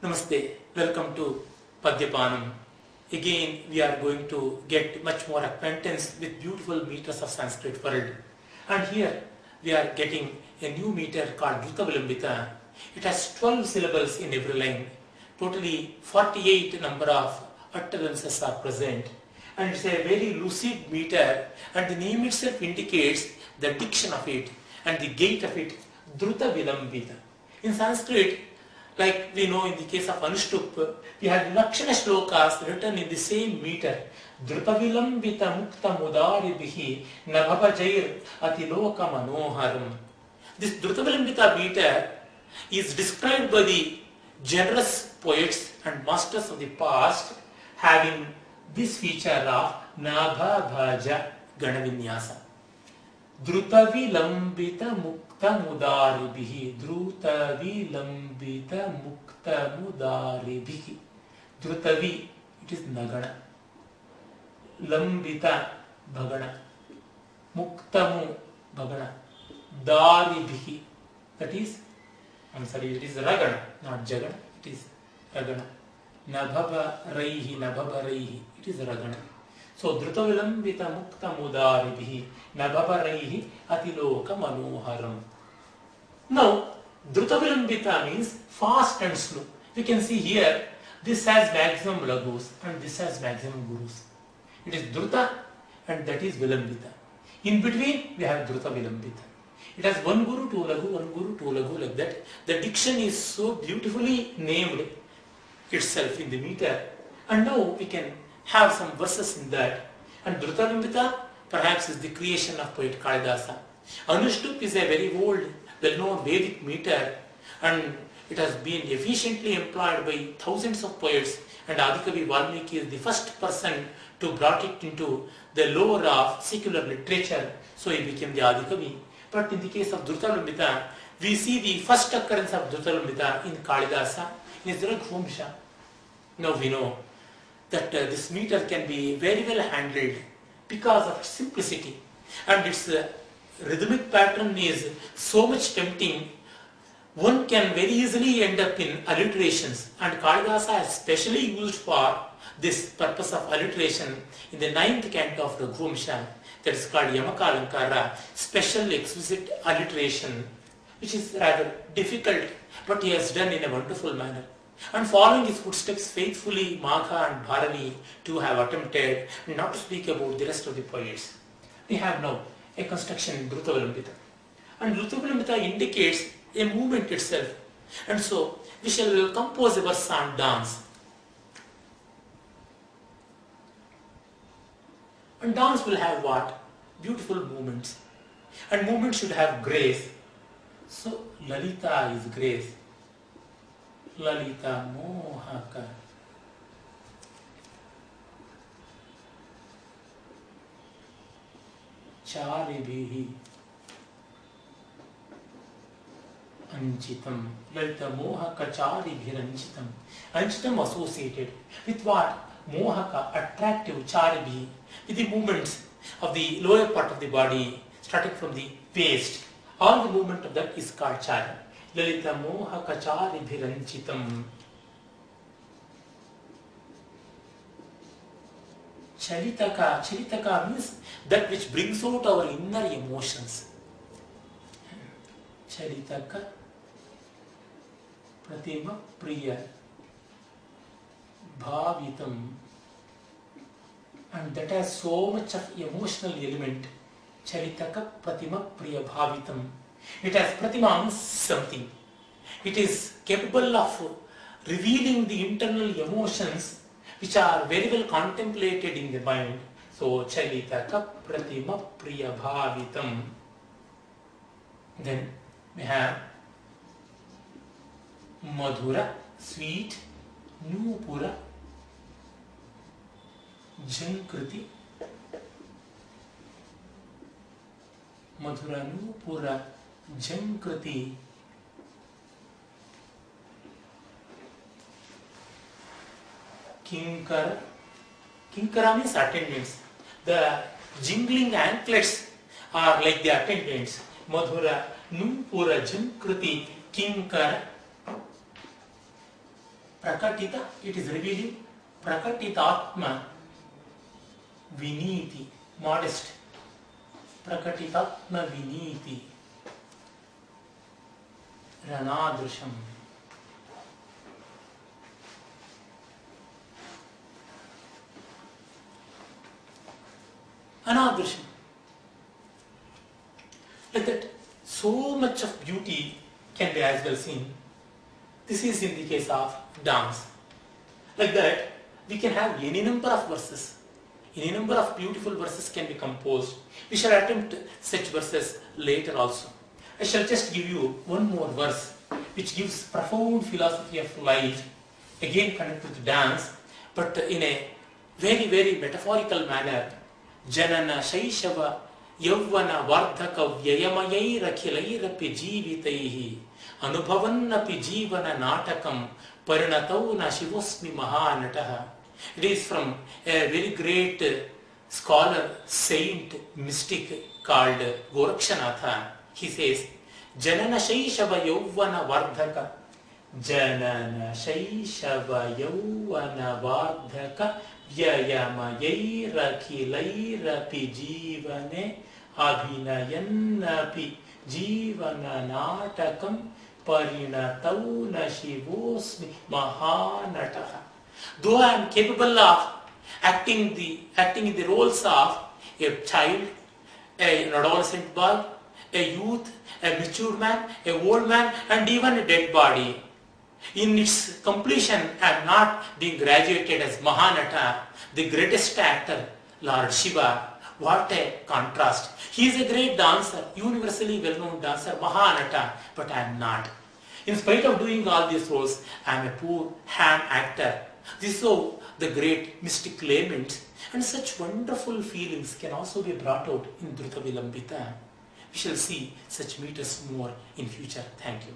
Namaste, welcome to Padyapanam. Again, we are going to get much more acquaintance with beautiful meters of Sanskrit world. And here, we are getting a new meter called Dhruta Vilambita. It has 12 syllables in every line. Totally 48 number of utterances are present. And it's a very lucid meter, and the name itself indicates the diction of it and the gait of it, Dhruta Vilambita. In Sanskrit, like we know in the case of Anushtup, we have Lakshana shlokas written in the same meter. Dhruta Vilambita Mukta Mudaribihi Nabhabajair Atiloka Manoharam. This Dhruta Vilambita meter is described by the generous poets and masters of the past having this feature of Nabhabhaja Ganavinyasa. Dhruta Vilambita Mukta Mudaribihi. Dhruta Vilambita Mukta Mudaribihi. Dhrutavi, it is Nagana. Lambita, Bhagana. Muktamu, Bhagana. Daribihi, that is, it is Ragana, not Jagana, it is Ragana. Nabhabaraihi, it is Ragana. So, Dhruta Vilambita Mukta Mudaribihi Nabhabaraihi Atiloka Manoharam. Now, Dhruta Vilambita means fast and slow. We can see here, this has maximum laghus and this has maximum gurus. It is Dhruta and that is Vilambita. In between, we have Dhruta Vilambita. It has one guru, two laghu, one guru, two laghu, like that. The diction is so beautifully named itself in the meter. And now we can have some verses in that. And Dhruta Vilambita perhaps is the creation of poet Kalidasa. Anushtup is a very old, well-known Vedic meter, and it has been efficiently employed by thousands of poets, and Adikavi Valmiki is the first person to brought it into the lore of secular literature, so he became the Adikavi. But in the case of Dhruta Vilambita, we see the first occurrence of Dhruta Vilambita in Kalidasa, in his Raghuvamsha. Now we know that this meter can be very well handled because of its simplicity, and its rhythmic pattern is so much tempting. One can very easily end up in alliterations, and Kalidasa is specially used for this purpose of alliteration in the 9th canto of Raghuvamsha, that is called Yamaka Alankara, special exquisite alliteration, which is rather difficult, but he has done in a wonderful manner. And following his footsteps faithfully, Magha and Bharani too have attempted, not to speak about the rest of the poets. We have now a construction in Dhruta Vilambita. And Dhruta Vilambita indicates a movement itself. And so, we shall compose a verse on dance. And dance will have what? Beautiful movements. And movement should have grace. So, Lalita is grace. Lalita Mohaka. Charibihi Anchitam. Lalita Mohaka Charibhir Anchitam. Anchitam associated with what? Mohaka, attractive, Charibihi, with the movements of the lower part of the body, starting from the waist. All the movement of that is called Chari. Lalita Mohaka Charibhiranchitam. Charitaka. Charitaka means that which brings out our inner emotions. Charitaka Pratima Priya Bhavitam. And that has so much of emotional element. Charitaka Pratima Priya Bhavitam. It has Pratima means something. It is capable of revealing the internal emotions which are very well contemplated in the mind. So, Charitaka Pratima Priya Bhavitam. Then we have Madhura, sweet, Nupura, Jankriti. Madhura Nupura Jankriti. Kinkara. Kinkara means attendants. The jingling anklets are like the attendants. Madhura Nupura Jankriti Kinkara. Prakatita, it is revealing. Prakatitatma Viniti, modest. Prakatitatma Viniti. Ranadrusham. Anadrusham. Like that, so much of beauty can be as well seen. This is in the case of dance. Like that, we can have any number of verses. Any number of beautiful verses can be composed. We shall attempt such verses later also. I shall just give you one more verse which gives profound philosophy of life, again connected to dance, but in a very, very metaphorical manner. Janana Shaishava Yavvana Vardhaka Vyayamayairakhilirapi Jivitaihi Anubhavannapi Jivana Natakam Parinatau na Shivosmi Mahanataha. It is from a very great scholar, saint, mystic called Gorakshanatha. He says, Janana Shaishava Yavvana Vardhaka Janana Shaishava Yavvana Vardhaka Vyayamayairakhilirapi Jivane Abhinayannapi Jivana Natakam Parinatau na Shivosmi Mahanataha. Though I am capable of acting in the roles of a child, an adolescent boy, a youth, a mature man, a old man, and even a dead body, in its completion I am not being graduated as Mahanata, the greatest actor, Lord Shiva. What a contrast. He is a great dancer, universally well-known dancer, Mahanata, but I am not. In spite of doing all these roles, I am a poor ham actor. This is how the great mystic laments and such wonderful feelings can also be brought out in Drutavilambita. We shall see such meters more in future. Thank you.